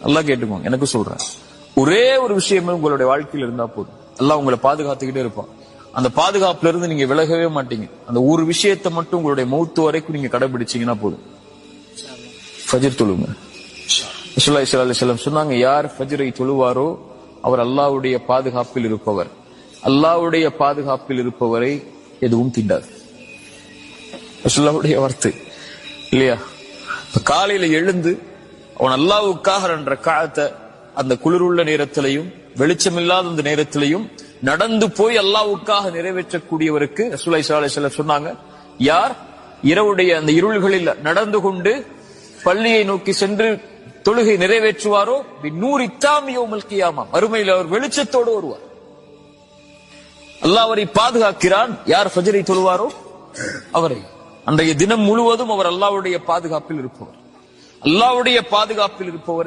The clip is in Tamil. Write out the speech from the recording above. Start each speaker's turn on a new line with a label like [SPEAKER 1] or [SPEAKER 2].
[SPEAKER 1] அல்லாஹ் கேட்டுக்கோங்க, எனக்கு சொல்றேன். ஒரே ஒரு விஷயமே உங்களுடைய வாழ்க்கையில் இருந்தா போதும், அல்லாஹ் உங்களை பாதுகாத்துக்கிட்டே இருப்பான். அந்த பாதுகாப்புல இருந்து நீங்க விலகவே மாட்டீங்க. அந்த ஒரு விஷயத்தை மட்டும் உங்களுடைய மௌத்து வரைக்கும் நீங்க கடைபிடிச்சீங்கன்னா போதும். ஃபஜ்ர் தொழுங்க. ரசூலுல்லாஹி ஸல்லல்லாஹு அலைஹி வஸல்லம் சொன்னாங்க, யார் ஃபஜ்ரை தொழுவாரோ அவர் அல்லாஹ்வுடைய பாதுகாப்பில் இருப்பவர். அல்லாஹ்வுடைய பாதுகாப்பில் இருப்பவரை எதுவும் தீண்டாது. ரசூலுல்லாஹ்வுடைய வார்த்தை இல்லையா? காலையில எழுந்து அவன் அல்லாஹ்வுக்காக என்ற ரக்அத்தை அந்த குளிருள்ள நேரத்திலையும் வெளிச்சமில்லாத அந்த நேரத்திலையும் நடந்து போய் அல்லாஹ்வுக்காக நிறைவேற்றக்கூடியவருக்கு ரசூலுல்லாஹி ஸல்லல்லாஹு அலைஹி வஸல்லம் சொன்னாங்க, யார் இரவுடைய அந்த இருள்களில் நடந்து கொண்டு பள்ளியை நோக்கி சென்று தொழுகை நிறைவேற்றுவாரோ பின்னூரி தாம் யௌமல் கியாமா, மறுமையில் அவர் வெளிச்சத்தோடு வருவார். அல்லாஹ் அவரை பாதுகாக்கிறான். யார் ஃபஜ்ரை தொழுவாரோ அவரை அன்றைய தினம் முழுவதும் அவர் அல்லாஹ்வுடைய பாதுகாப்பில் இருப்பவர். அல்லாஹ்வுடைய பாதுகாப்பில் இருப்பவரை